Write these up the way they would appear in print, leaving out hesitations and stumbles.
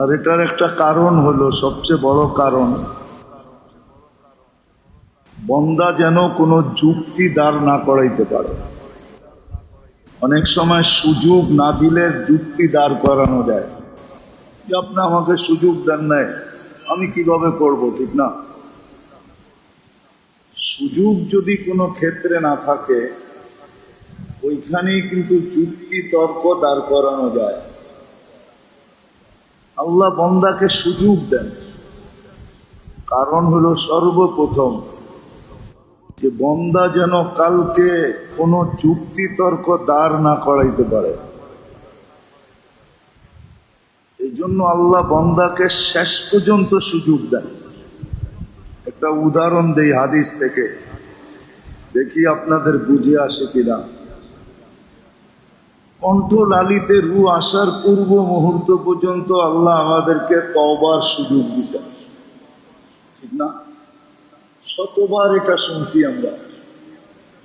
আর এটার একটা কারণ হলো, সবচেয়ে বড় কারণ, বন্দা যেন কোনো যুক্তি দাঁড় না করাইতে পারে। অনেক সময় সুযোগ না দিলে যুক্তি দাঁড় করানো যায়, যে আপনি আমাকে সুযোগ দেন নাই, আমি কিভাবে করব, ঠিক না? সুযোগ যদি কোনো ক্ষেত্রে না থাকে, ওইখানেই কিন্তু যুক্তি তর্ক দাঁড় করানো যায়। আল্লাহ বন্দাকে সুযোগ দেন, কারণ হলো সর্বপ্রথম যে বন্দা যেন কালকে কোনো যুক্তি তর্ক দাঁড় না করাইতে পারে। এই জন্য আল্লাহ বন্দাকে শেষ পর্যন্ত সুযোগ দেন। একটা উদাহরণ দেই হাদিস থেকে, দেখি আপনাদের বুঝে আসে কিনা। কণ্ঠলালিতে রু আসার পূর্ব মুহূর্ত পর্যন্ত আল্লাহ আমাদেরকে তওবার সুযোগ দিয়েছেন, ঠিক না? শতবার এটা শুনছি আমরা।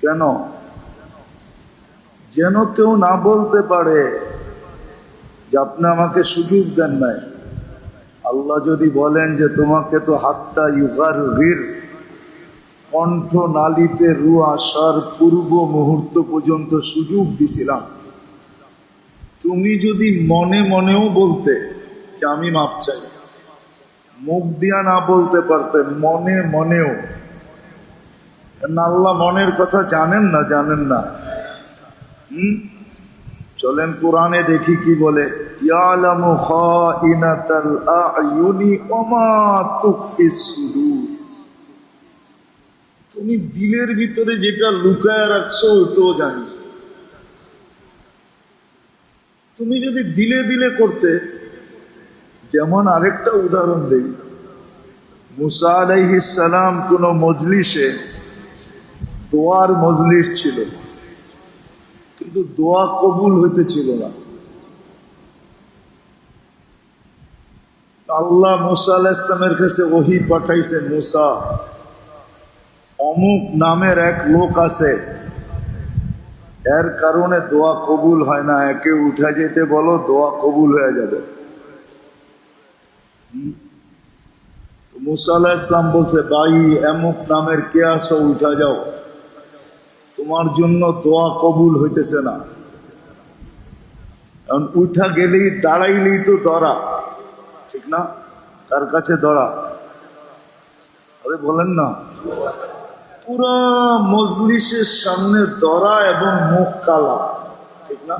কেন? যেন কেউ না বলতে পারে যে আপনি আমাকে সুযোগ দেন নাই। আল্লাহ যদি বলেন যে তোমাকে তো হাত্তা ইউগারগির, কণ্ঠ নালীতে রু আসার পূর্ব মুহূর্ত পর্যন্ত সুযোগ দিছিলাম, তুমি যদি মনে মনেও বলতে যে আমি মাপ চাই, মুখ দিয়া না বলতে পারতে, মনে মনেও। আল্লাহ মনের কথা জানেন না? জানেন না? চলেন কোরআনে দেখি কি বলে। ইয়ালামু খাইনাতাল আয়ুনি ওয়া মা তুখফিস সুদূর। তুমি দিলের ভিতরে যেটা লুকায় রাখছো ওটাও জানি। তুমি যদি দিলে দিলে করতে, যেমন আরেকটা উদাহরণ দেই, মুসা আলাইহিস সালাম কোন মজলিসে, দোয়ার মজলিস ছিল, কিন্তু দোয়া কবুল হইতেছিল না। আল্লাহ মুসা আলাইহিস সালামের কাছে ওহী পাঠাইছে, মুসা, অমুক নামের এক লোক আছে, এর কারণে দোয়া কবুল হয় না, একে উঠা যেতে বলো, দোয়া কবুল হয়ে যাবে। মুসা আলাইহিস সালাম বলছে, ভাই অমুক নামের কে আছো, উঠা যাও, তোমার জন্য দোয়া কবুল হইতেছে না। কারণ উঠা গেলেই, দাঁড়াইলেই তো ধরা, ঠিক না? তার কাছে ধরা, আরে বলেন না, পুরা মজলিসের সামনে ধরা এবং মুখ কালা, ঠিক না?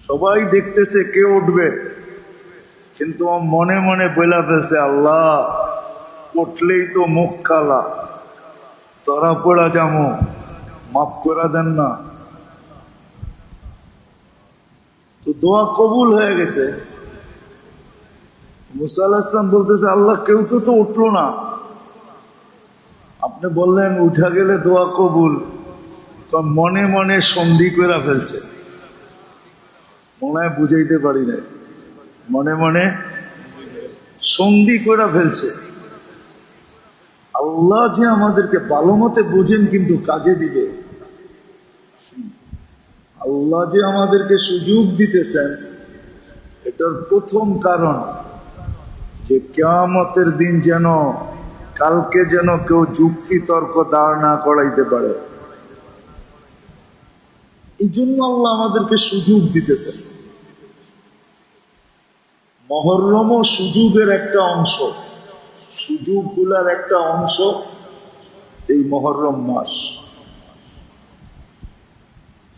সবাই দেখতেছে কে উঠবে, কিন্তু মনে মনে বইলা ফেলছে, আল্লাহ উঠলেই তো মুখ কালা, ধরা পড়া যাবো, মাফ করে দেন না। তো দোয়া কবুল হয়ে গেছে। মুসা আলাইহিস সালাম বলতেছে, আল্লাহ কেউ তো উঠলো না, আপনি বললেন উঠা গেলে দোয়া কবুল। মনে মনে সন্ধি করে ফেলছে, মনে হয় বুঝাইতে পারি না, মনে মনে সন্ধি করে ফেলছে। আল্লাহ যে আমাদেরকে ভালো মতে বোঝেন, কিন্তু কাজে দিবে। আল্লাহ যে আমাদেরকে সুযোগ দিতেছেন, এটার প্রথম কারণ যে কিয়ামতের দিন যেন, কালকে যেন কেউ যুক্তি তর্ক দাঁড় না করাইতে পারে। এই জন্য আল্লাহ আমাদেরকে সুযোগ দিতেছেন। মুহররমও সুযোগের একটা অংশ, সুযোগগুলার একটা অংশ এই মুহররম মাস।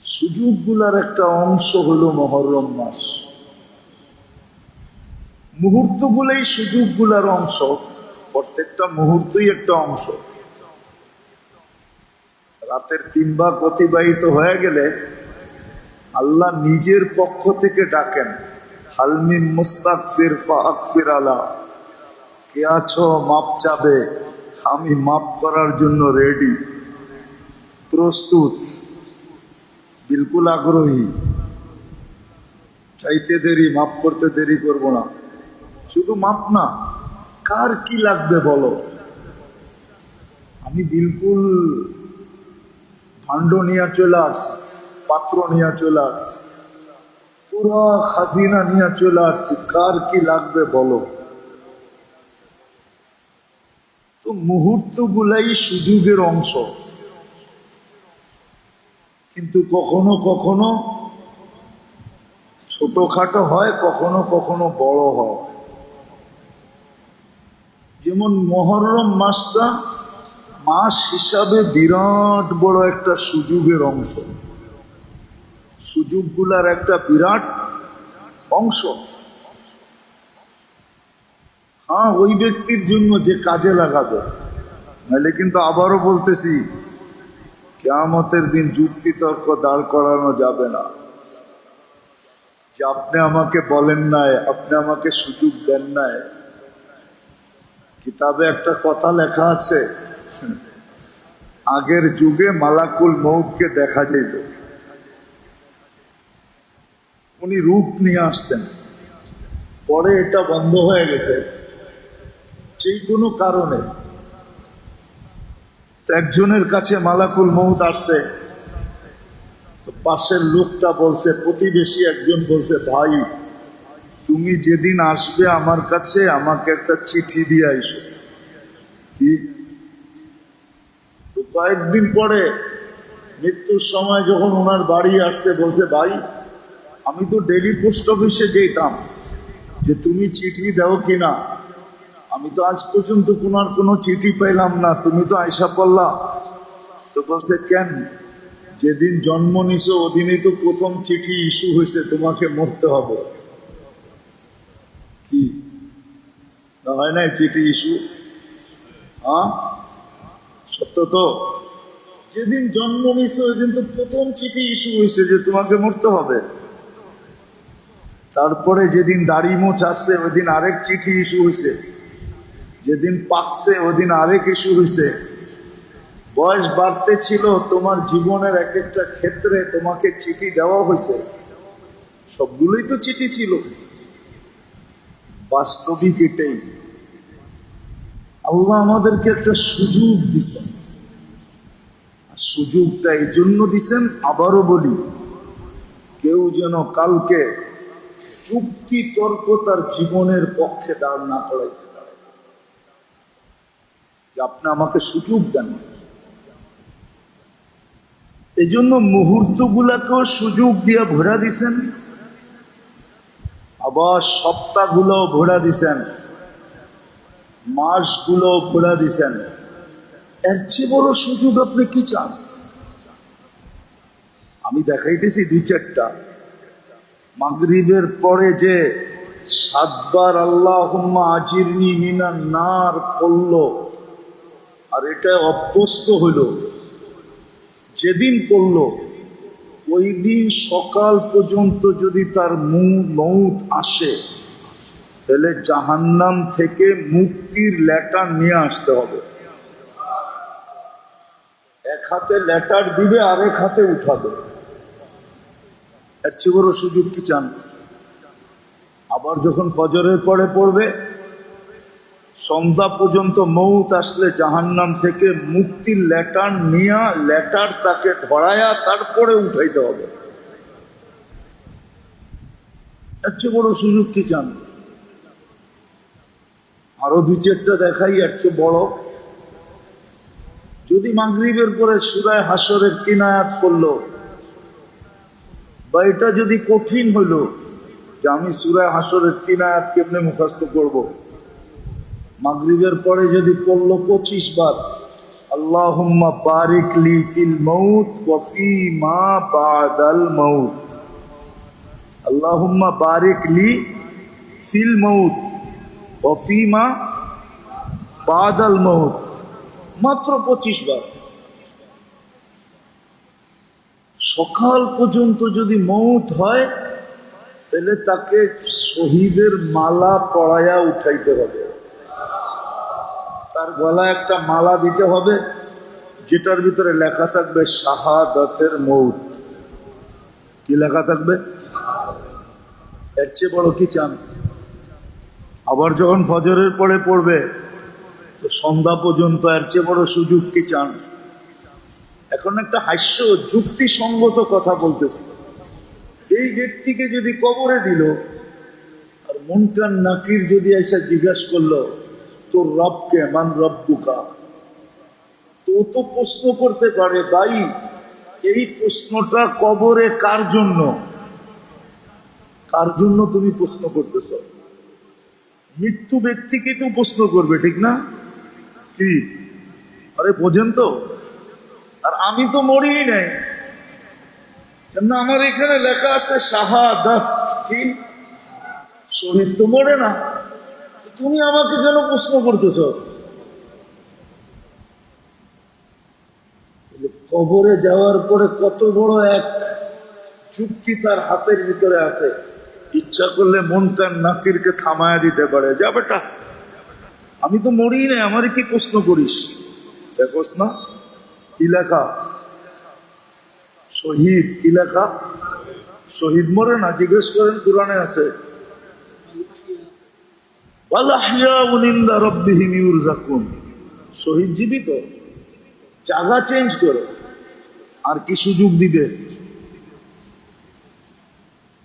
সুযোগগুলার একটা অংশ হলো মুহররম মাস। মুহূর্তগুলোই সুযোগগুলার অংশ, প্রত্যেকটা মুহূর্তই একটা অংশ। রাতের 3 ভাগ অতিবাহিত হয়ে গেলে আল্লাহ নিজের পক্ষ থেকে ডাকেন, হালমিন মুস্তাগফির ফাগফির আলা, কে আছো মাপ চাবে, আমি মাপ করার জন্য রেডি, প্রস্তুত, বিলকুল আগ্রহী, চাইতে দেরি, মাপ করতে দেরি করব না। শুধু মাপ না, কার কি লাগবে বলো, আমি বিলকুল ভাণ্ড নিয়ে চলে আসছি, পাত্র নিয়ে চলে আসছি, পুরা খাজিনা নিয়ে চলে আসছি, কার কি লাগবে বলো। তো মুহূর্তগুলাই সুযোগের অংশ, কিন্তু কখনো কখনো ছোটখাটো হয়, কখনো কখনো বড় হয়। যেমন মহররম মাসটা মাস হিসাবে বিরাট বড় একটা সুযোগের অংশ, সুযোগগুলার একটা বিরাট অংশ। হ্যাঁ, ওই ব্যক্তির জন্য যে কাজে লাগাবে। নাহলে কিন্তু আবারও বলতেছি, কিয়ামতের দিন যুক্তি তর্ক দাঁড় করানো যাবে না যে আপনি আমাকে বলেন নাই, আপনি আমাকে সুযোগ দেন নাই। কিতাবে একটা কথা লেখা আছে, আগের যুগে মালাকুল মউতকে দেখা যেত, উনি রূপ নিয়ে আসতেন। পরে এটা বন্ধ হয়ে গেছে যে কোনো কারণে। একজনের কাছে মালাকুল মউত আসছে, তো পাশের লোকটা বলছে, প্রতিবেশী একজন বলছে, ভাই তুমি যেদিন আসবে আমার কাছে আমাকে একটা চিঠি দিয়ে আইসো। কি? তো কয়েকদিন পরে মৃত্যুর সময় যখন ওনার বাড়ি আসছে, বলছে, ভাই আমি তো ডেলি পোস্ট অফিসে যেতাম যে তুমি চিঠি দাও কিনা, আমি তো আজ পর্যন্ত কোনো চিঠি পেলাম না, তুমি তো আয়সা পড়লা। তো বলছে, কেন? যেদিন জন্ম নিছো ওদিনই তো প্রথম চিঠি ইস্যু হয়েছে, তোমাকে মরতে হবে। কি না হয় নাই চিঠি ইস্যু? হ্যাঁ, সত্য তো। যেদিন জন্ম নিছো ওইদিন তো প্রথম চিঠি ইস্যু হয়েছে যে তোমাকে মরতে হবে। তারপরে যেদিন দাড়ি মোছ আসছে ওইদিন আরেক চিঠি ইস্যু হয়েছে, যেদিন পাকছে ওদিন আরেক ইস্যু হয়েছে। বয়স বাড়তে ছিল, তোমার জীবনের এক একটা ক্ষেত্রে তোমাকে চিঠি দেওয়া হয়েছে, সবগুলোই তো চিঠি ছিল। বাস্তবিক এটাই, আল্লাহ আমাদেরকে একটা সুযোগ দিছেন। সুযোগটা এই জন্য দিছেন, আবারও বলি, কেউ যেন কালকে যুক্তি তর্ক তার জীবনের পক্ষে দাঁড় না করাইতে পারে। আপনি আমাকে সুযোগ দেন, এই জন্য মুহূর্তগুলাকেও সুযোগ দিয়ে ভরা দিছেন, আবার সপ্তাহগুলোও ভরা দিছেন, মাসগুলোও ভরা দিছেন। এর চেয়ে বড় সুযোগ আপনি কি চান? আমি দেখাইতেছি দুই চারটা। মাগরিবের পরে যে 7 বার আল্লাহুম্মা আজিরনি মিনান নার পড়ল, আর এটা অভ্যস্ত হইল, যেদিন পড়ল ওই দিন সকাল পর্যন্ত যদি তার মউত আসে, তাহলে জাহান্নাম থেকে মুক্তির লেটার নিয়ে আসতে হবে। এক হাতে লেটার দিবে, আরেক হাতে উঠাবে। এর চেয়ে বড় সুযোগ কি চান? আবার যখন ফজরের পরে পড়বে, সন্ধ্যা পর্যন্ত মউত আসলে জাহান্নাম থেকে মুক্তির লেটার নিয়ে লেটার তাকে ধরায়া তারপরে উঠাইতে হবে। এর চেয়ে বড় সুযোগ কি চান? আরো দুই চারটা দেখাই এর চেয়ে বড়। যদি মাগরিবের পরে সূরা হাসরের 3 আয়াত পড়লো, বা এটা যদি কঠিন হইল যে আমি সূরা হাসরের 3 আয়াত কেমনে মুখস্থ করব, মাগরিবের পরে যদি পড়লো 25 বার আল্লাহুম্মা বারিক লি ফিল মাউত ওয়া ফি মা বাদাল মাউত, আল্লাহুম্মা বারিক লি ফিল মাউত ওয়া ফি মা বাদাল মাউত, মাত্র 25 বার। সকাল পর্যন্ত যদি মউত হয়, তাহলে তাকে শহীদের মালা পরায়া উঠাইতে হবে। তার গলায় একটা মালা দিতে হবে, যেটার ভিতরে লেখা থাকবে শাহাদাতের মউত। কি লেখা থাকবে? এর চেয়ে বড় কি চান? আবার যখন ফজরের পরে পড়বে, তো সন্ধ্যা পর্যন্ত, এর চেয়ে বড় সুযোগ কি চান? এখন একটা হাস্য যুক্তিসঙ্গত কথা বলতেছি। এই ব্যক্তিকে যদি কবরে দিল, আর মুনকার নাকির যদি এসে জিজ্ঞাসা করলো তোর রবকে, মান রব্বুকা, তো তো প্রশ্ন করতে পারে, ভাই এই প্রশ্নটা কবরে কার জন্য? কার জন্য তুমি প্রশ্ন করতেছ? মৃত্যু ব্যক্তিকে তো প্রশ্ন করবে, ঠিক না? কি আরে বোঝেন তো? আর আমি তো মরিই নাই, কেন আমার এখানে লেখা আছে শাহাদাত। কি শহীদ তো মরে না, তুমি আমাকে কেন প্রশ্ন করতেছ? কবরে যাওয়ার পরে কত বড় এক চুক্তি তার হাতের ভিতরে আছে, ইচ্ছা করলে মুনকার নাকিরকে থামায়া দিতে পারে, যা বেটা আমি তো মরিই নাই, আমার কি প্রশ্ন করিস? দেখোস না কি লেখা? শহীদ কি লেখা? শহীদ মরে না, জিজ্ঞেস করেন, কোরআনে আছে শহীদ জীবিত। জায়গা চেঞ্জ করো, আর কি সুযোগ দিবে?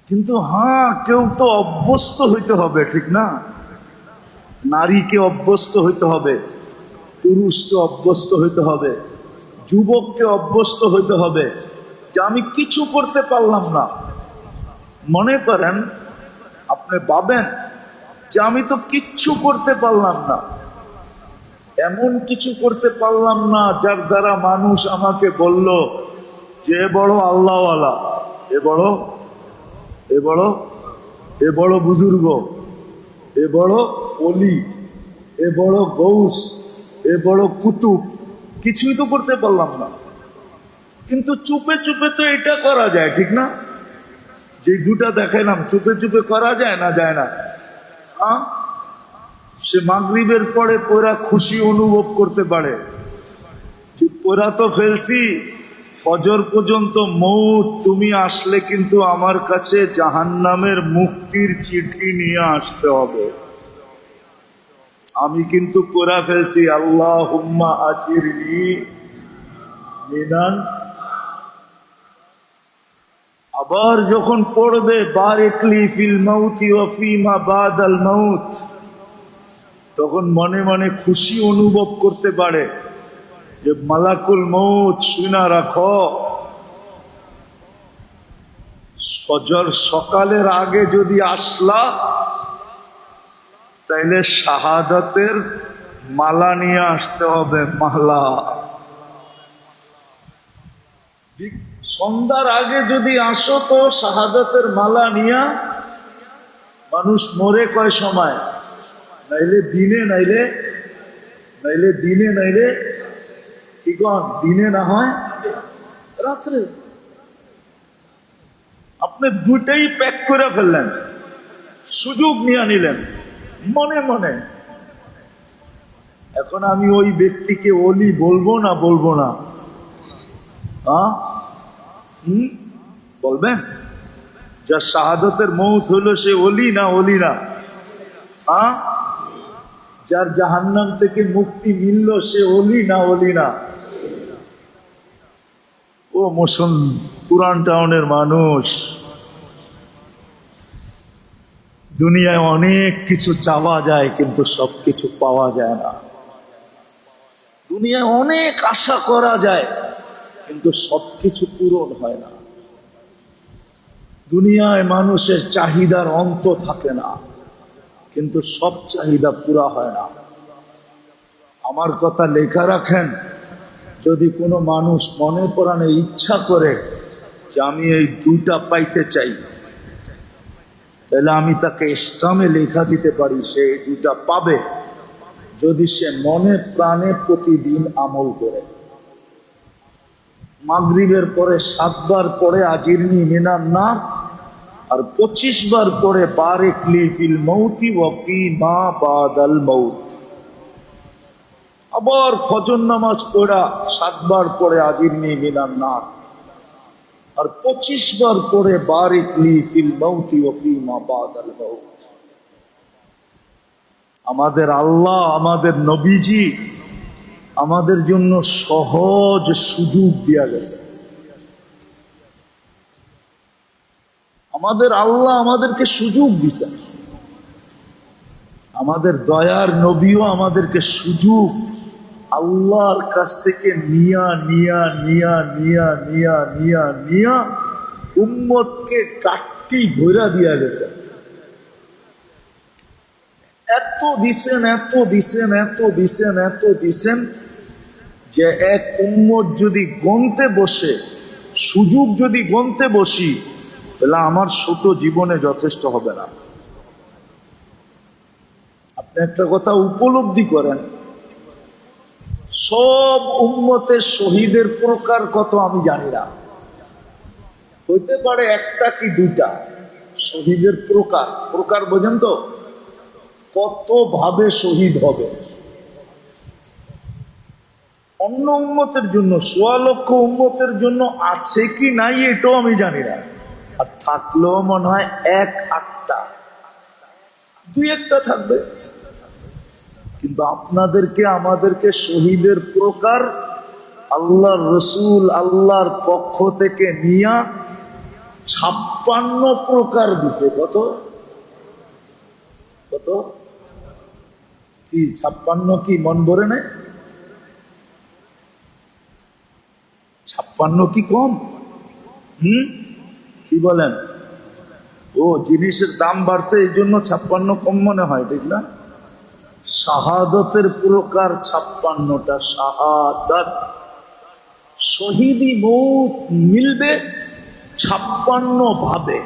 কিন্তু হ্যাঁ, কেউ তো অভ্যস্ত হইতে হবে, ঠিক না? নারীকে অভ্যস্ত হইতে হবে, পুরুষকে অভ্যস্ত হইতে হবে, যুবককে অভ্যস্ত হইতে হবে যে আমি কিছু করতে পারলাম না। মনে করেন আপনি ভাবেন যে আমি তো কিচ্ছু করতে পারলাম না, এমন কিছু করতে পারলাম না যার দ্বারা মানুষ আমাকে বলল যে এ বড় আল্লাহওয়ালা, এ বড় এ বড় এ বড় বুজুর্গ, এ বড় অলি, এ বড় গৌস, এ বড় কুতুব। কিছুই তো করতে পারলাম না, কিন্তু চুপে চুপে তো এটা করা যায়, ঠিক না? যে দুটা দেখাইলাম, চুপে চুপে করা যায় না? যায় না? সে মাগরিবের পরে পুরা খুশি অনুভব করতে পারে যে পুরা তো ফেলছি, ফজর পর্যন্ত মৌত, তুমি আসলে কিন্তু আমার কাছে জাহান্নামের মুক্তির চিঠি নিয়ে আসতে হবে, আমি কিন্তু পুরা ফেলছি। আল্লাহুম্মা আজিরনি মিনান। আবার যখন পড়বে বারিকলি ফিল মাউতি ওয়া ফিমা বাদাল মাউত, তখন মনে মনে খুশি অনুভব করতে পারে যে মালাকুল মউত শুনা রাখো, ফজর সকালের আগে যদি আসলা তাইলে শাহাদাতের মালা নিয়ে আসতে হবে, মালা। সন্ধ্যার আগে যদি আসো তো শাহাদাতের মালা নিয়া। মানুষ মরে কয় সময়? নাইলে দিনে, নাইলে নাইলে দিনে, নাইলে কি কন, দিনে না হয় রাত্রে। আপনি দুটাই প্যাক করে ফেললেন, সুযোগ নিয়ে নিলেন মনে মনে। এখন আমি ওই ব্যক্তিকে ওলি বলবো না বলবো না? বলবেন? যার শাহাদাতের মউত হইল সে ওলি না ওলি না? যার জাহান্নাম থেকে মুক্তি মিলল সে ওলি না ওলি না? ও পুরান টাউনের মানুষ, দুনিয়ায় অনেক কিছু চাওয়া যায় কিন্তু সবকিছু পাওয়া যায় না। দুনিয়ায় অনেক আশা করা যায় কিন্তু সবকিছু পূরণ হয় না। দুনিয়ায় মানুষের চাহিদার অন্ত থাকে না, কিন্তু সব চাহিদা পুরা হয় না। আমার কথা লেখা রাখেন, যদি কোনো মানুষ মনে প্রাণে ইচ্ছা করে যে আমি এই দুইটা পাইতে চাই, তাহলে আমি তাকে ইসলামে লেখা দিতে পারি, সে এই দুইটা পাবে যদি সে মনে প্রাণে প্রতিদিন আমল করে। মাগরিবের পরে 7 বার পরে আজিরনি মিনান নার, আর 25 বার পরে বারিকলি ফিল মাউতি ওয়া ফি মা বাদাল মাউত। আবার ফজর নামাজ পড়া 7 বার পরে আজিরনি মিনান নার, আর 25 বার পরে বারিকলি ফিল মাউতি ওয়া ফি মা বাদাল মাউত। আমাদের আল্লাহ, আমাদের নবীজি আমাদের জন্য সহজ সুযোগ দিয়া গেছে। আমাদের আল্লাহ আমাদেরকে সুযোগ দিছেন, আমাদের দয়ার নবীও আমাদেরকে সুযোগ আল্লাহর কাছ থেকে নিয়া উম্মতকে কাটটি ঘোরা দিয়া গেছে। এত দিছেন যে এক উম্মত যদি গনতে বসে, সুযোগ যদি গনতে বসি, তাহলে আমার ছোট জীবনে যথেষ্ট হবে না। আপনি একটা কথা উপলব্ধি করেন, সব উম্মতের শহীদের প্রকার কত আমি জানি না, হইতে পারে একটা কি দুইটা শহীদের প্রকার বোঝেন তো, কত ভাবে শহীদ হবে। অন্য উম্মতের জন্য, ১.৫ লক্ষ উম্মতের জন্য আছে কি নাই এটাও আমি জানি না, আর থাকলেও মনে হয় ১-৮টা, ২-১টা থাকবে। কিন্তু আপনাদেরকে আমাদেরকে শহীদের প্রকার আল্লাহর রসুল আল্লাহর পক্ষ থেকে নিয়া ৫৬ প্রকার দিছে। কত কত কি ৫৬? কি মন ভরে নেই? ৫৬ কি কম? কি বলেন? ও, জিনিসের দাম বাড়ছে এই জন্য ৫৬ কম মনে হয়, ঠিক না? শাহাদতের প্রকার ৫৬টা। শাহাদাত, শহীদি মৌত মিলবে ৫৬ ভাবে।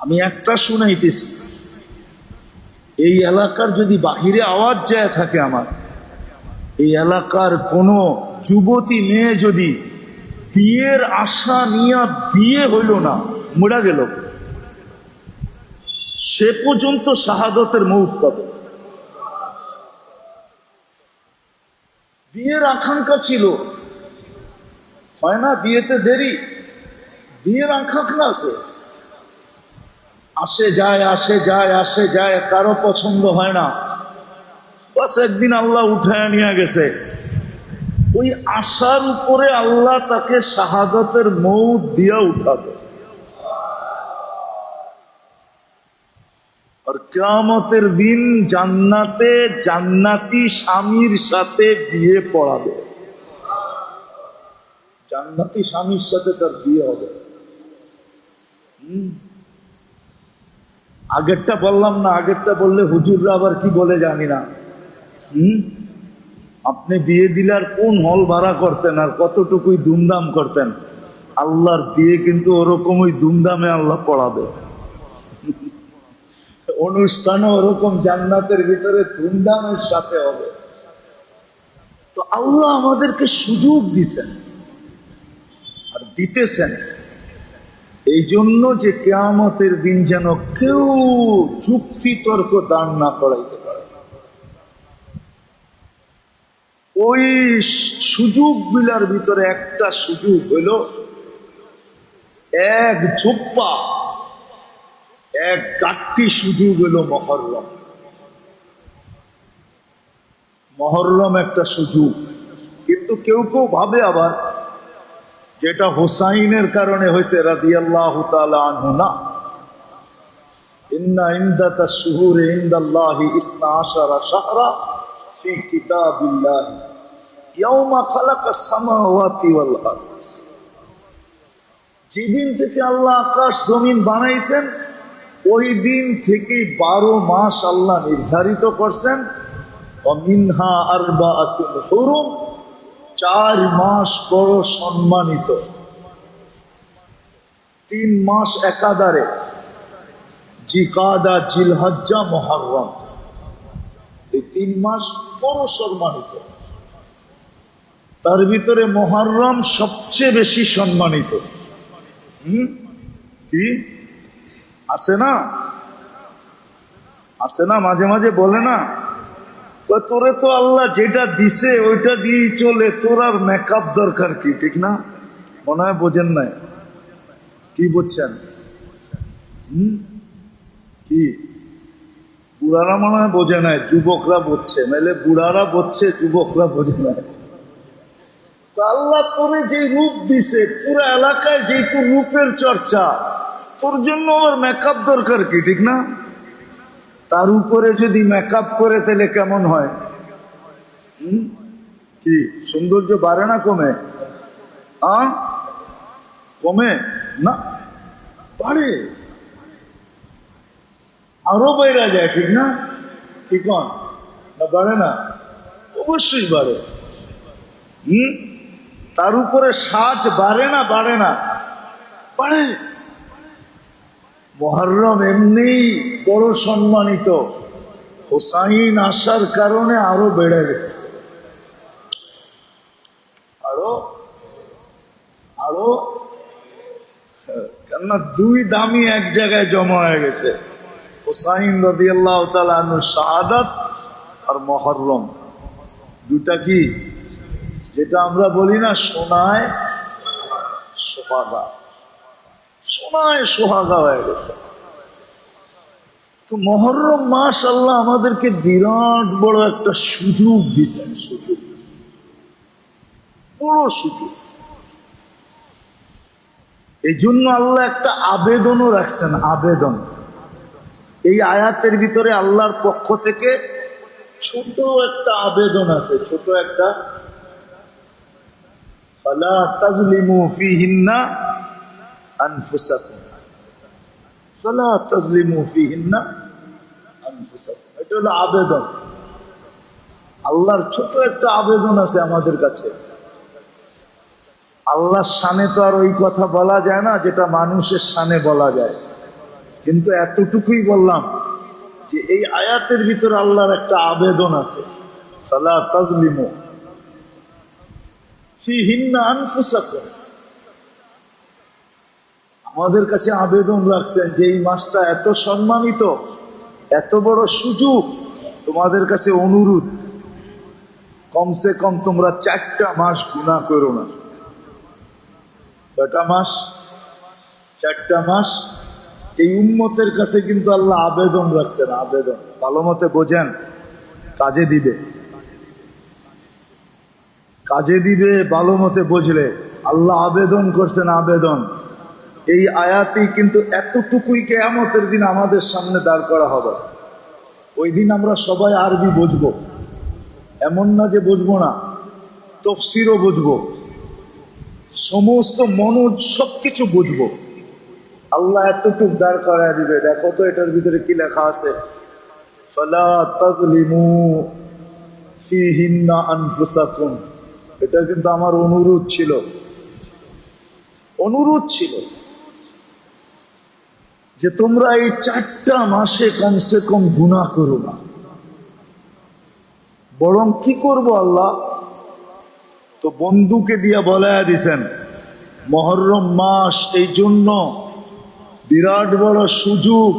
আমি একটা শুনাইতেছি, এই এলাকার যদি বাহিরে আওয়াজ যায় থাকে, আমার এই এলাকার কোনো যুবতী মেয়ে যদি বিয়ের আশা নিয়ে বিয়ে হইল না, মরা গেল, সে পর্যন্ত শাহাদতের মৌত পাবে। বিয়ের আকাঙ্ক্ষা ছিল, হয় না? বিয়েতে দেরি, বিয়ের আকাঙ্ক্ষা আছে, আসে যায়, কারো পছন্দ হয় না, বাস একদিন আল্লাহ উঠায় নিয়ে গেছে। ওই আশার উপরে আল্লাহ তাকে শাহাদতের মৌত দিয়া উঠাবে। আর কিয়ামতের দিন জান্নাতে জান্নাতি স্বামীর সাথে বিয়ে পড়াবে, জান্নাতি স্বামীর সাথে তার বিয়ে হবে। আগেরটা বললাম না, আগেরটা বললে হুজুররা আবার কি বলে জানি না। আপনি বিয়ে দিলার কোন হল ভাড়া করতেন আর কতটুকুই ধুমধাম করতেন, আল্লাহর বিয়ে কিন্তু ওরকমই ধুমধামে আল্লাহ পড়াবে। অনুষ্ঠানও ওরকম জান্নাতের ভিতরে ধুমধামের সাথে হবে। তো আল্লাহ আমাদেরকে সুযোগ দিছেন আর দিতেছেন এই জন্য যে কিয়ামতের দিন যেন কেউ যুক্তি তর্ক দান না করাইতে পারে। ওই সুযোগ বিলার ভিতরে একটা সুযোগ হইল, এক ঝোপ্পা, এক গাঠটি সুযোগ হইল মহররম। মহররম একটা সুযোগ, কিন্তু কেউ কেউ ভাবে আবার যেটা হোসাইনের কারণে হয়েছে রাদিয়াল্লাহু তাআলা আনহু, না। ইন্না ইনদাতাশ শুহুরি ইনদাল্লাহি 12 শাহরা ফি কিতাবিল্লাহ ইয়াওমা খালাকাস সামাওয়াতি ওয়াল আরদ। যেদিন থেকে আল্লাহ আকাশ জমিন বানাইছেন ওই দিন থেকেই 12 মাস আল্লাহ নির্ধারিত করছেন। মিনহা আরবাআতুন হুরুম, 4 মাস বড় সম্মানিত, 3 মাস একাধারে, জিকাদা, জিলহজ্জা, মুহররম, এই 3 মাস বড় সম্মানিত। তার ভিতরে মুহররম সবচেয়ে বেশি সম্মানিত। কি আছে না, আছে না, মাঝে মাঝে বলে না, তোরে তো আল্লাহ যেটা দিছে ওইটা দিয়েই চলে, তোর আর মেকআপ দরকার কি, ঠিক না? মনে হয় বোঝেন নাই। কি বুঝছেন? কি বুড়ারা মনে হয় বোঝে নাই, যুবকরা বুঝছে, নাহলে বুড়ারা বুঝছে, যুবকরা বোঝে নাই। তো আল্লাহ তোরে যে রূপ দিছে, পুরো এলাকায় যেটু রূপের চর্চা, তোর জন্য আবার মেকআপ দরকার কি, ঠিক না? তার উপরে যদি মেকআপ করে তাহলে কেমন হয়? কি সৌন্দর্য বাড়ে না কমে? কমে না, বাড়ে, আরো বাইরা যায়, ঠিক না? কি কন না, বাড়ে না? অবশ্যই বাড়ে। তার উপরে সাজ বাড়ে না, বাড়ে না? বাড়ে। মুহররম এমনি বড় সম্মানিত, হোসাইন আসার কারণে আরো বেড়ে গেছে, আরো আরো কেননা দুই দামি এক জায়গায় জমা হয়ে গেছে, হোসাইন রাদিয়াল্লাহু তাআলা আনহুর শাহাদাত আর মুহররম। দুটা কি, যেটা আমরা বলি না সোনায় সোহাগা, সোনায় সোহাগা হয়ে গেছে। তো মুহররম মাস আল্লাহ আমাদেরকে বিরাট বড় একটা সুযোগ দিয়েছেন, সুযোগ, বড় সুযোগ। এই জন্য আল্লাহ একটা আবেদনও রাখছেন, আবেদন। এই আয়াতের ভিতরে আল্লাহর পক্ষ থেকে ছোট একটা আবেদন আছে, ছোট একটা, ফালা তাজলিমু ফিহিন্না আনফুসাকুম, ফালা তাজলিমু ফিহিন্না আনফুসাকুম। এটা হলো আবেদন। আল্লাহর ছোট একটা আবেদন আছে আমাদের কাছে। আল্লাহর শানে তো আর ওই কথা বলা যায় না যেটা মানুষের শানে বলা যায়, কিন্তু এতটুকুই বললাম যে এই আয়াতের ভিতরে আল্লাহর একটা আবেদন আছে, ফালা তাজলিমু ফিহিন্না আনফুসাকুম। আমাদের কাছে আবেদন রাখছেন যে এই মাসটা এত সম্মানিত, এত বড় সুযোগ, তোমাদের কাছে অনুরোধ, কমসে কম তোমরা 4টা মাস গুনাহ করো না। কয়টা মাস? 4টা মাস। এই উম্মতের কাছে কিন্তু আল্লাহ আবেদন রাখছেন, আবেদন। ভালো মতে বোঝেন, কাজে দিবে, কাজে দিবে ভালো মতে বুঝলে। আল্লাহ আবেদন করছেন, আবেদন। এই আয়াতেই কিন্তু এতটুকুই কিয়ামতের দিন আমাদের সামনে দাঁড় করা হবে। ওই দিন আমরা সবাই আরবি বুঝবো, এমন না যে বুঝবো না, তাফসীরও বুঝবো, সমস্ত মনোজ সবকিছু বুঝবো। আল্লাহ এতটুক দাঁড় করায় দিবে। দেখো তো এটার ভিতরে কি লেখা আছে, ফালা তাজলিমু ফিহিন্না আনফুসাকুম। এটা কিন্তু আমার অনুরোধ ছিল, অনুরোধ ছিল যে তোমরা এই 4টা মাসে কমসে কম গুনাহ করো না। বরং কি করব আল্লাহ? তো বন্ধুকে দিয়া বলায়া দিছেন, মুহররম মাস এই জন্য বিরাট বড় সুযোগ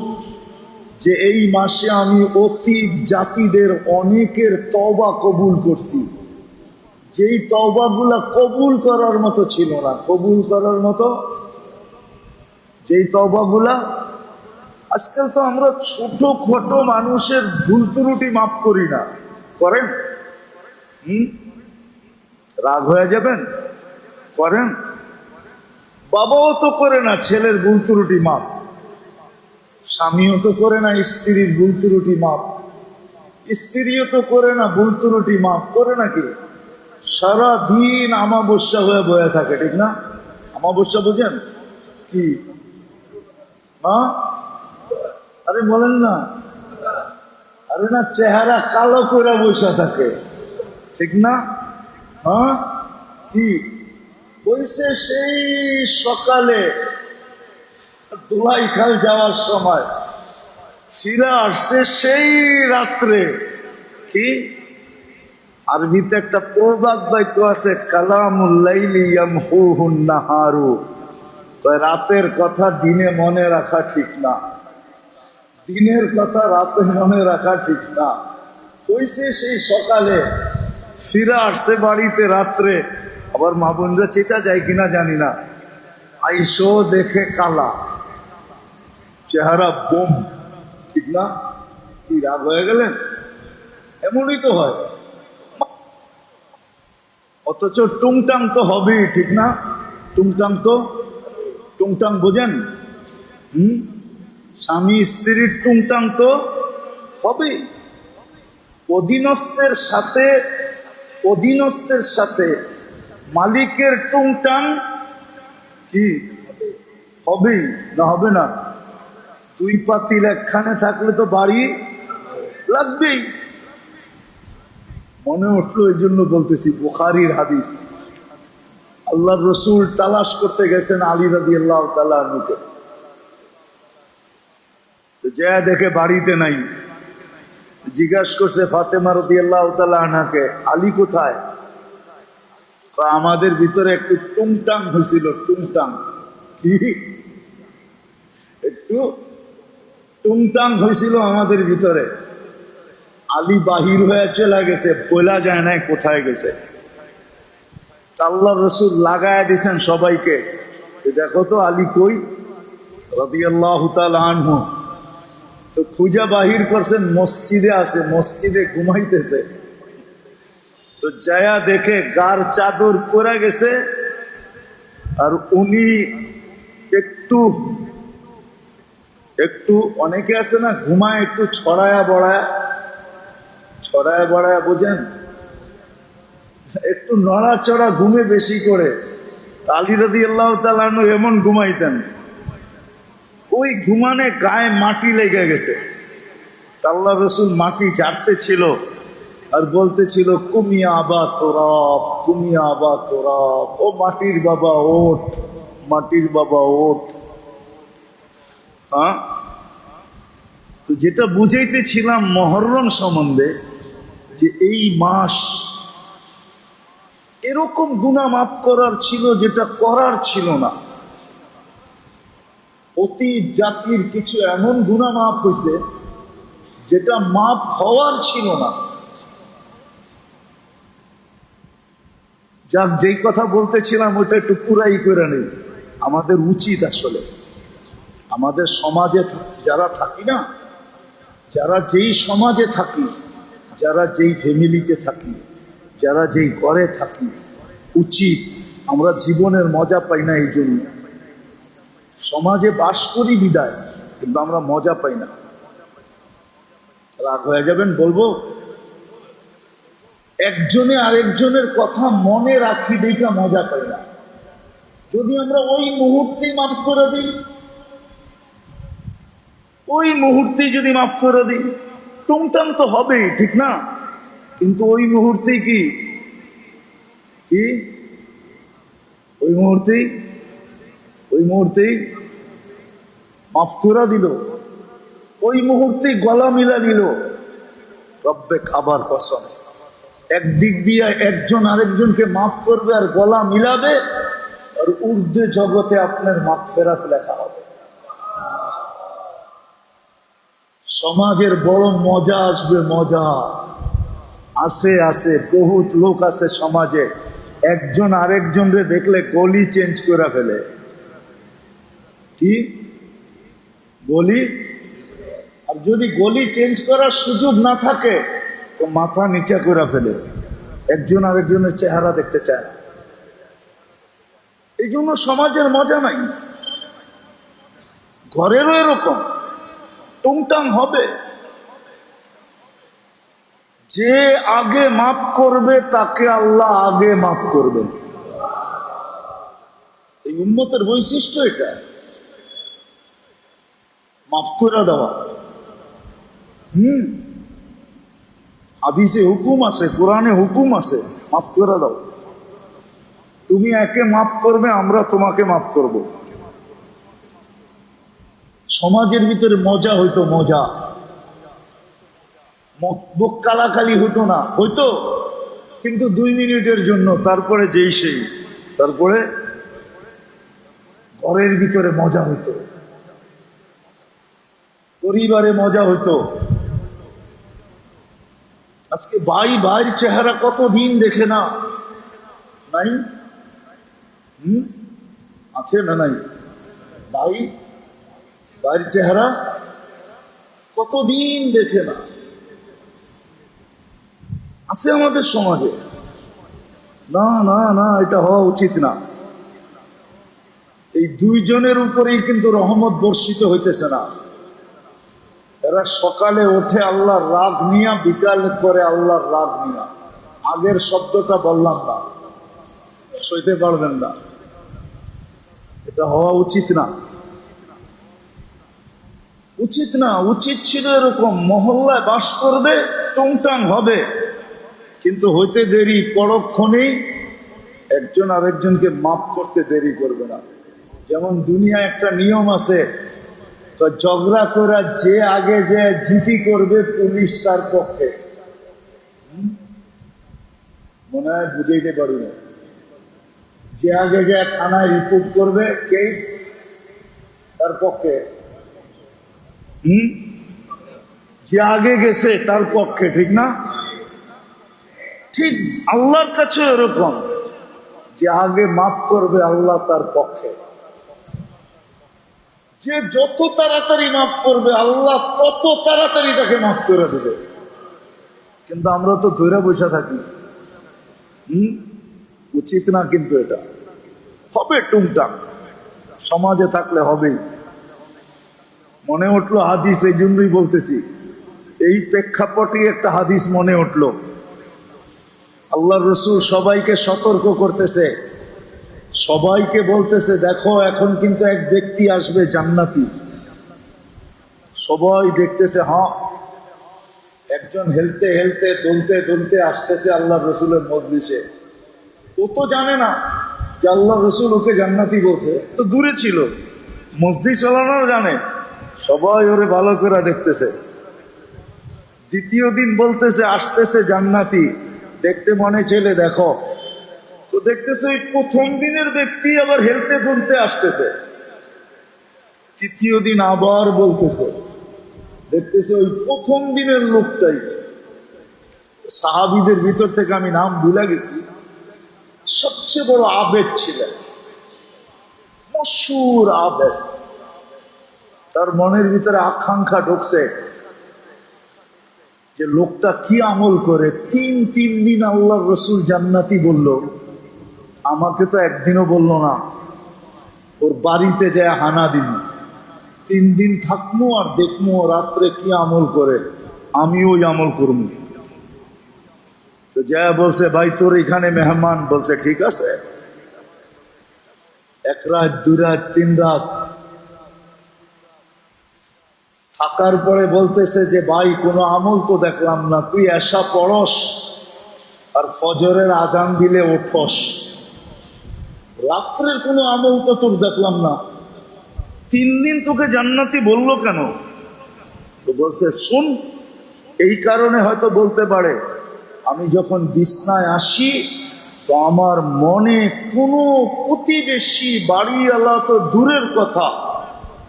যে এই মাসে আমি অতীত জাতিদের অনেকের তওবা কবুল করছি, যেই তওবাগুলা কবুল করার মতো ছিল না, কবুল করার মতো যেই তওবাগুলা, আজকাল তো আমরা ছোটখাটো মানুষের ভুল ত্রুটি মাফ করি না, করেন? রাগ হয়ে যাবেন, করেন? বাবাও তো করে না ছেলের ভুল ত্রুটি মাপ, স্বামীও তো করে না স্ত্রীর ভুল ত্রুটি মাপ, স্ত্রীও তো করে না ভুল ত্রুটি মাপ, করে নাকি? সারাদিন আমাবস্যা হয়ে বয়ে থাকে, ঠিক না? আমাবস্যা বুঝেন কি? হ্যাঁ, আরে বলেন না, আরে না, চেহারা কালো করে বসে থাকে, ঠিক না? হ্যাঁ, কি বইছে সেই সকালে দোলাইখাল যাওয়ার সময়, ফিরে আসছে সেই রাত্রে। কি আরবিতে একটা প্রবাদ বাক্য আছে, কালামুল লাইলি ইয়ামহুহুন নাহারু, রাতের কথা দিনে মনে রাখা ঠিক না, দিনের কথা রাতে মনে রাখা ঠিক না। হইছে সেই সকালে, ফিরে আসছে বাড়িতে রাত্রে। আবার মা বোনরা চেতা যায় কিনা জানি না, আইসো দেখে কালা, চেহারা বোম, ঠিক না? কি রাগ হয়ে গেলেন? এমনই তো হয়। অথচ টুংটাং তো হবেই, ঠিক না? টুংটাং বোঝেন? স্বামী স্ত্রীর টুংটাং তো হবেই। অধীনস্থের সাথে মালিকের টুংটাং কি হবেই, না হবে না? দুই পাতিল একখানে থাকলে তো বাড়ি লাগবেই। মনে উঠলো, এই জন্য বলতেছি, বুখারীর হাদিস। আল্লাহর রসুল তালাশ করতে গেছেন আলী রাদিয়াল্লাহু তাআলা আনহুকে, তো যা দেখে বাড়িতে নাই। জিজ্ঞাসা করছে ফাতেমা রাদিয়াল্লাহু তাআলা আনহাকে, আলী কোথায়? আমাদের ভিতরে একটু টুংটাং হয়েছিল। টুংটাং কি? একটু টুংটাং হয়েছিল আমাদের ভিতরে। আলী বাহির হয়ে চলে গেছে, বলা যায় না কোথায় গেছে। আল্লাহর রাসূল লাগায় দিয়েছেন সবাইকে, দেখো তো আলী কই রাদিয়াল্লাহু তাআলা আনহু। তো খুঁজা বাহির করছেন, মসজিদে আছে, মসজিদে ঘুমাইতেছে। তো যায়া দেখে গার চাদর পরে গেছে, আর উনি একটু অনেকে আছে না ঘুমায় একটু ছড়ায়া বড়ায়া, বোঝেন? একটু নড়াচড়া ঘুমে বেশি করে। আলী রাদিয়াল্লাহু তাআলা আনহু এমন ঘুমাইতেন, ওই ঘুমানে গায়ে মাটি লেগে গেছে। আল্লাহর রাসূল মাটি ঝাড়তে ছিল আর বলতেছিল, কুমিয়া আবা তোরাব, কুমিয়া আবা তোরাব, ও মাটির বাবা ওঠ, মাটির বাবা ওঠ। হ্যাঁ, তো যেটা বুঝাইতেছিলাম মুহররম সম্বন্ধে, যে এই মাস এরকম গুনাহ মাফ করার ছিল যেটা করার ছিল না। অতীত জাতির কিছু এমন গুনাহ মাফ হয়েছে যেটা মাফ হওয়ার ছিল না। যাক, যেই কথা বলতেছিলাম ওইটা একটু পুরাই করে নেই। আমাদের উচিত আসলে আমাদের সমাজে যারা থাকি না, যারা যেই সমাজে থাকি, যারা যেই ফ্যামিলিতে থাকি, যারা যেই ঘরে থাকি, উচিত, আমরা জীবনের মজা পাই না এই জন্য। সমাজে বাস করি বিদায়, কিন্তু আমরা মজা পাই না। রাগ হয়ে যাবেন বলবো, একজনে আরেকজনের কথা মনে রাখি দেখা মজা পাই না। যদি আমরা ওই মুহূর্তে মাফ করে দিই, ওই মুহূর্তেই যদি মাফ করে দিই, টুংটাং তো হবেই, ঠিক না? কিন্তু ওই মুহূর্তেই কি ওই মুহূর্তেই মাফ করে দিল, ওই মুহূর্তেই গলা মিলা নিল। রব্বে খাবার কসম, একদিক দিয়ে একজন আরেকজনকে মাফ করবে আর গলা মিলাবে, আর ঊর্ধ্বে জগতে আপনার মাগফিরাত লেখা হবে। সমাজের বড় মজা আসবে, মজা আছে। বহুত লোক আছে সমাজে, একজন আরেকজনকে দেখলে গলি চেঞ্জ করে ফেলে। কি গলি? আর যদি গলি চেঞ্জ করার সুযোগ না থাকে তো মাথা নিচা করে ফেলে, একজন আরেকজনের চেহারা দেখতে চায়। এই জন্য সমাজের মজা নাই। ঘরেরও এরকম টুংটাং হবে। যে আগে মাফ করবে তাকে আল্লাহ আগে মাফ করবে। এই উম্মতের বৈশিষ্ট্য এটা, মাফ করে দেওয়া। হাদিসে হুকুম আছে, কোরআনে হুকুম আছে, মাফ করে দাও। তুমি একে মাফ করবে, আমরা তোমাকে মাফ করব। সমাজের ভিতরে মজা হইতো, মজা, বুক কালাকালি হতো না, হইতো কিন্তু 2 মিনিটের জন্য, তারপরে যেই সেই, তারপরে ঘরের ভিতরে মজা হইতো, পরিবারে মজা হইতো। আজকে ভাইয়ের চেহারা কতদিন দেখে না, নাই? আছে না নাই? ভাইয়ের চেহারা কতদিন দেখে না, আছে আমাদের সমাজে। না না না, এটা হওয়া উচিত না। এই দুইজনের উপরেই কিন্তু রহমত বর্ষিত হইতেছে না। এরা সকালে ওঠে আল্লাহর রাগ নিয়া, বিকাল করে আল্লাহর রাগ নিয়া। আগের শব্দটা বললাম না, সইতে পারবেন না। এটা হওয়া উচিত না, উচিত না। উচিত ছিল এরকম, মহল্লায় বাস করবে, টংটাং হবে, কিন্তু হইতে দেরি, পরক্ষণেই একজন আরেকজনকে মাফ করতে দেরি করবে না। যেমন দুনিয়ায় একটা নিয়ম আছে, তো ঝগড়া করা যে আগে যে জিটি করবে পুলিশ তার পক্ষে। মনে হয় বুঝাইতে পারি না। যে আগে যে থানায় রিপোর্ট করবে কেস তার পক্ষে, যে আগে গেছে তার পক্ষে, ঠিক না? ঠিক আল্লাহর কাছে এরকম, যে আগে মাফ করবে আল্লাহ তার পক্ষে। যে যত তাড়াতাড়ি মাফ করবে আল্লাহ তত তাড়াতাড়ি তাকে মাফ করে দেবে। কিন্তু আমরা তো ধরে বসে থাকি। উচিত না, কিন্তু এটা হবে টুকটাক, সমাজে থাকলে হবেই। মনে উঠলো হাদিস, এই জন্যই বলতেছি, এই প্রেক্ষাপটে একটা হাদিস মনে উঠলো। আল্লাহর রসুল সবাইকে সতর্ক করতেছে, সবাইকে বলতেছে, দেখো এখন কিন্তু এক ব্যক্তি আসবে জান্নাতি। সবাই দেখতেছে, হ্যাঁ একজন হেলতে হেলতে দলতে দলতে আসতেছে আল্লাহর রসুলের মজলিসে। ও তো জানে না যে আল্লাহ রসুল ওকে জান্নাতি বলছে, তো দূরে ছিল। মসজিদ চালানো জানে, সবাই ওরে ভালো করে দেখতেছে। দ্বিতীয় দিন বলতেছে আসতেছে জান্নাতি, দেখতে মনে ছেলে দেখো, তো দেখতেছে ওই প্রথম দিনের ব্যক্তি আবার হেলতে দুলতে আসতেছে। তৃতীয় দিন আবার বলতেছে, দেখতেছে ওই প্রথম দিনের লোকটাই। সাহাবীদের ভিতর থেকে আমি নাম ভুলে গেছি, সবচেয়ে বড় আবেদ ছিলেন, মশহুর আবেদ। তার মনের ভিতরে আকাঙ্ক্ষা ঢুকছে যে লোকটা কি আমল করে, তিন দিন আল্লাহর রসুল জান্নাতি বলল, আমাকে তো একদিনও বললো না। ওর বাড়িতে যায় হানা দিন, 3 দিন থাকবো আর দেখবো রাত্রে কি আমল করে, আমি ওই আমল করব। তো যা বলছে, ভাই তোর এখানে মেহমান। বলছে ঠিক আছে। 1 রাত 2 রাত 3 রাত থাকার পরে বলতেছে যে ভাই কোনো আমল তো দেখলাম না, তুই এসা পড়স আর ফজরের আজান দিলে ওঠস, রাত্রের কোনো আমল তো তোর দেখলাম না, 3 দিন তোকে জান্নাতি বললো কেন? তো বলছে শুন, এই কারণে হয়তো বলতে পারে, আমি যখন বিছনায় আসি তো আমার মনে কোনো প্রতিবেশী বাড়িওয়ালা তো দূরের কথা,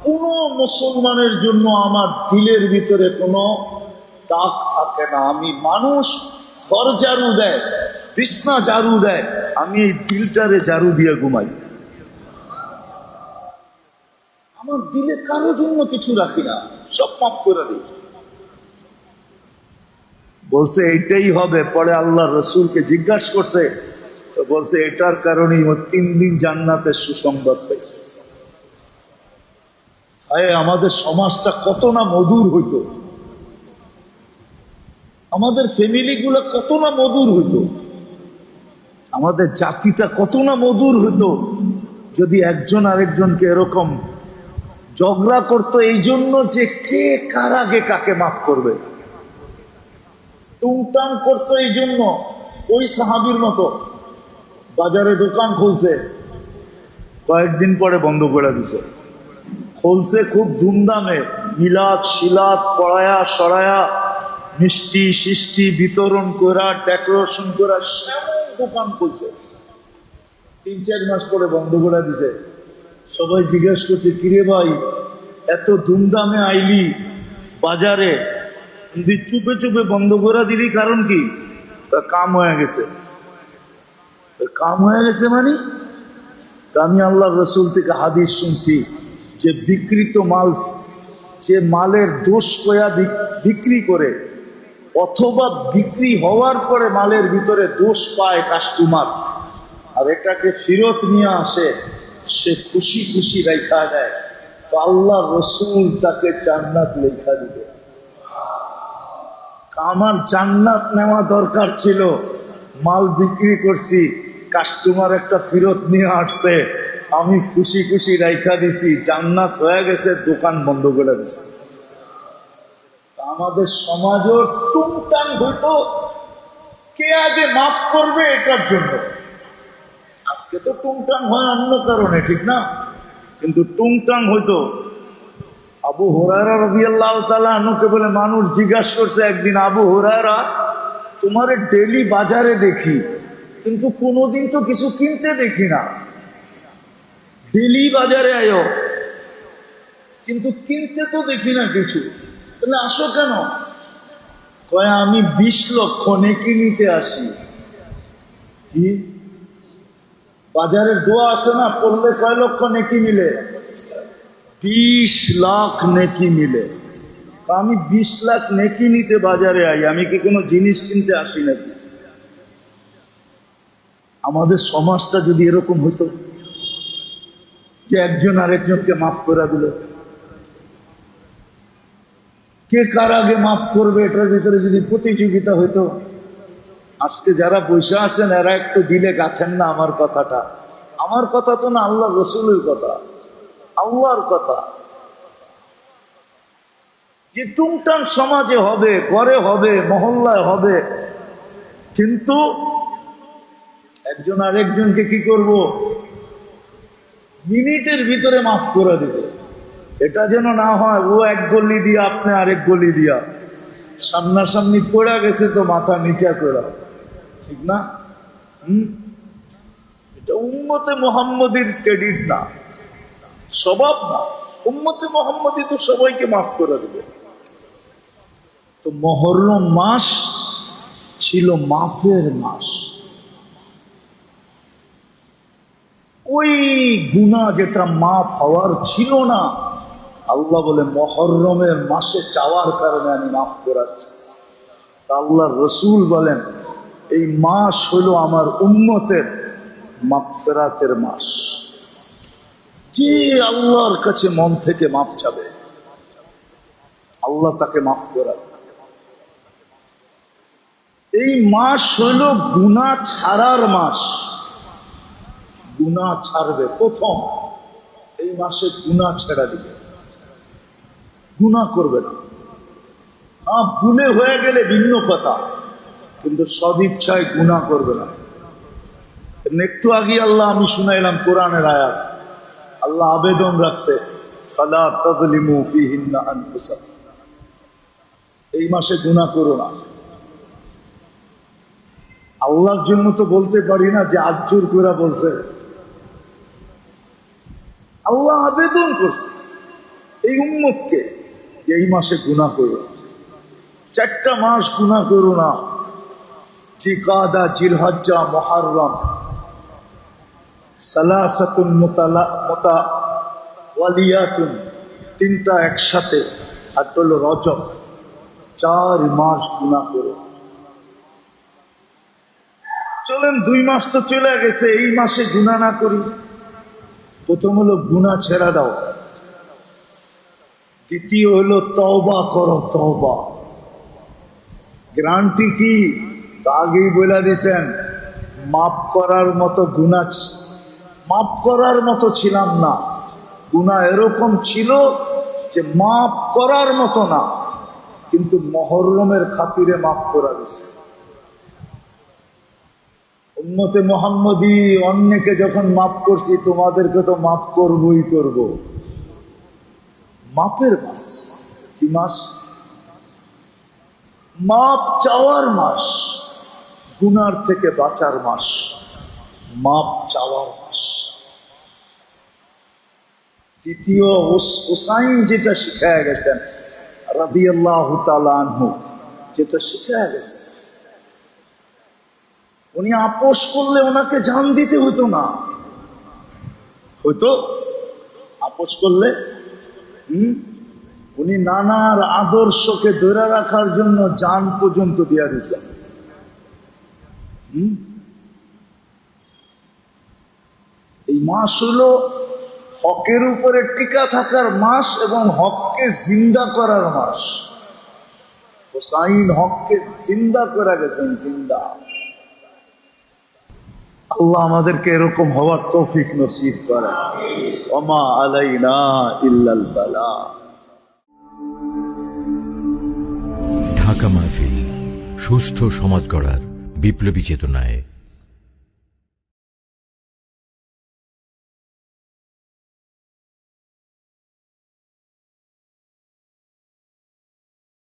কোনো মুসলমানের জন্য আমার দিলের ভিতরে কোনো দাগ থাকে না। আমি মানুষ ঘর ঝাড়ু দেয়, বিছনা ঝাড়ু দেয়, আমি এই দিলটারে ঝাড়ু দিয়ে ঘুমাই। আমার দিলে কারো জন্য কিছু রাখি না, সব মাফ করে দিই। বলছে এইটাই হবে। পরে আল্লাহ রসুলকে জিজ্ঞাসা করছে, তো বলছে এটার কারণেই ও 3 দিন জান্নাতের সুসংবাদ পেয়েছে। আমাদের সমাজটা কত না মধুর হইতো, আমাদের ফ্যামিলি গুলো কত না মধুর হইতো, আমাদের জাতিটা কত না মধুর হইতো যদি একজন আরেকজনকে এরকম ঝগড়া করতো এই জন্য যে কে কার আগে কাকে মাফ করবে, টুংটাং করতো এই জন্য। ওই সাহাবীর মতো বাজারে দোকান খুলছে, কয়েকদিন পরে বন্ধ করে দিছে। খুলছে খুব ধুমধামে, মিলাদ শিলাদ পড়ায়া সরায়া, মিষ্টি সৃষ্টি বিতরণ করা, ডেকোরেশন করা, সেমন দোকান খুলছে। 3-4 মাস পরে বন্ধ করে দিছে। সবাই জিজ্ঞেস করছে, কিরে ভাই এত ধুমধামে আইলি বাজারে, চুপে চুপে বন্ধ করে দিলি, কারণ কি? কাম হয়ে গেছে। কাম হয়ে গেছে মানে আমি আল্লাহর রসুল থেকে হাদিস শুনছি যে বিকৃত মাল, যে মালের দোষ কয়া বিক্রি করে, অথবা বিক্রি হওয়ার পরে মালের ভিতরে দোষ পায় কাস্টমার, আর এটাকে ফিরত নিয়ে আসে, সে খুশি খুশি রেখা দেয়, তো আল্লাহ রসুল তাকে জান্নাত লেখা দিবে। আমার জান্নাত নেওয়া দরকার ছিল, মাল বিক্রি করছি, কাস্টমার একটা ফিরত নিয়ে আসছে, আমি খুশি খুশি রেখা দিছি, জান্নাত হয়ে গেছে, দোকান বন্ধ করে দিছে। আমাদের সমাজও টুংটাং হইতো, কে আগে মাফ করবে এটার জন্য। আজকে তো টুংটাং হয় অন্য কারণে, ঠিক না? কিন্তু টুংটাং হইতো আবু হুরায়রা রাদিয়াল্লাহু তাআলা আনহুকে বলে, মানুষ জিজ্ঞাসা করছে একদিন, আবু হুরায়রা, তোমারে ডেলি বাজারে দেখি, কিন্তু কোনোদিন তো কিছু কিনতে দেখি না, ডেলি বাজারে আয়ো কিন্তু কিনতে তো দেখি না কিছু, তাহলে আসো কেন? কয়, আমি 20 লক্ষ নেকি নিতে আসি। কি বাজারের দোয়া আছে না, পড়লে কয় লক্ষ নেকি মিলে? 20 লাখ নেকি মিলে। আমি 20 লাখ নেকি নিতে বাজারে আই, আমি কি কোনো জিনিস কিনতে আসি নাকি? আমাদের সমাজটা যদি এরকম হতো যে একজন আরেকজনকে মাফ করে দিল, কে কার আগে মাফ করবে এটার ভিতরে যদি প্রতিযোগিতা হইতো। আজকে যারা বসে আছেন এরা একটু দিলে গাঁথেন না আমার কথাটা। আমার কথা তো না, আল্লাহ রসুলের কথা, আল্লাহর কথা। যে টুংটাং সমাজে হবে, ঘরে হবে, মহল্লায় হবে, কিন্তু একজন আরেকজনকে কি করব, মিনিটের ভিতরে মাফ করে দেবে। এটা যেন না হয় ও এক গলি দিয়া আপনি আরেক গলি দিয়া, সামনাসামনি পড়া গেছে তো মাথা নিচা করা, ঠিক না? এটা উম্মতে মুহাম্মদীর ক্রেডিট না, স্বভাব না। উম্মতে মুহাম্মদী তো সবাইকে মাফ করে দেবে। তো মুহররম মাস ছিল মাফের মাস। ওই গুনাহ যেটা মাফ হওয়ার ছিল না, আল্লাহ বলে মুহররমের মাসে চাওয়ার কারণে আমি মাফ করাচ্ছি। তা আল্লাহর রসুল বলেন, এই মাস হলো আমার উম্মতের মাগফিরাতের মাস। যে আল্লাহর কাছে মন থেকে মাফ চাবে, আল্লাহ তাকে মাফ করাবে। এই মাস হইল গুনাহ ছাড়ার মাস। গুনাহ ছাড়বে প্রথম, এই মাসে গুনাহ ছেড়ে দিবে, গুনাহ করবে না। ভুলে হয়ে গেলে ভিন্ন কথা, কিন্তু সদিচ্ছায় গুনাহ করবে না। একটু আগে আল্লাহ আমি শুনাইলাম কোরআনের আয়াত, আল্লাহ আবেদন রাখছে, ফালা তাযলিমু ফীহিন্না আনফুসাকুম, এই মাসে গুনাহ করো না। আল্লাহর জন্য তো বলতে পারি না যে আজজোর করে বলছে, আল্লাহ আবেদন করছে এই উম্মতকে যে এই মাসে গুনাহ করো। 4টা মাস গুনাহ করো না, জিলকাদা, জিলহজ্জা, মুহররম, সালাসাতুন মুতাওয়ালিয়াতুন, 3টা একসাথে, আর হলো রজব। 4 মাস গুনাহ করো। চলেন 2 মাস তো চলে গেছে, এই মাসে গুনাহ না করি। প্রথম হলো গুনাহ ছেড়ে দাও, দ্বিতীয় হলো তওবা করো। তওবা গ্যারান্টি কি? তা আগেই বলে দিছেন, মাফ করার মতো গুনাহ, মাফ করার মতো ছিলাম না। গুনাহ এরকম ছিল যে মাফ করার মতো না, কিন্তু মুহররমের খাতিরে মাফ করা দিছে। উম্মতে মুহাম্মদী অন্যকে যখন মাফ করছি, তোমাদেরকে তো মাফ করবই করব। মাপের মাস। কি মাস? মাপ চাওয়ার মাস, গুনার থেকে বাঁচার মাস, মাপ চাওয়ার মাস। তৃতীয় হুসাইন যেটা শিখায়া গেছেন রাদিয়াল্লাহু তাআলা আনহু, যেটা শিখায়া গেছেন, উনি আপোষ করলে ওনাকে জান দিতে হতো না। হয়তো আপোষ করলে উনি নানার আদর্শকে ধরে রাখার জন্য জান পর্যন্ত দিয়া দিয়েছেন। এই মাস হলো হকের উপরে টিকা থাকার মাস এবং হককে জিন্দা করার মাস। হোসাইন হককে জিন্দা করে গেছেন, জিন্দা। আল্লাহ আমাদেরকে এরকম হওয়ার তৌফিক নসিব করে। ওমা আলাইনা ইল্লাল বালা। ঢাকা মাহফিল, সুস্থ সমাজ গড়ার বিপ্লবী চেতনায়।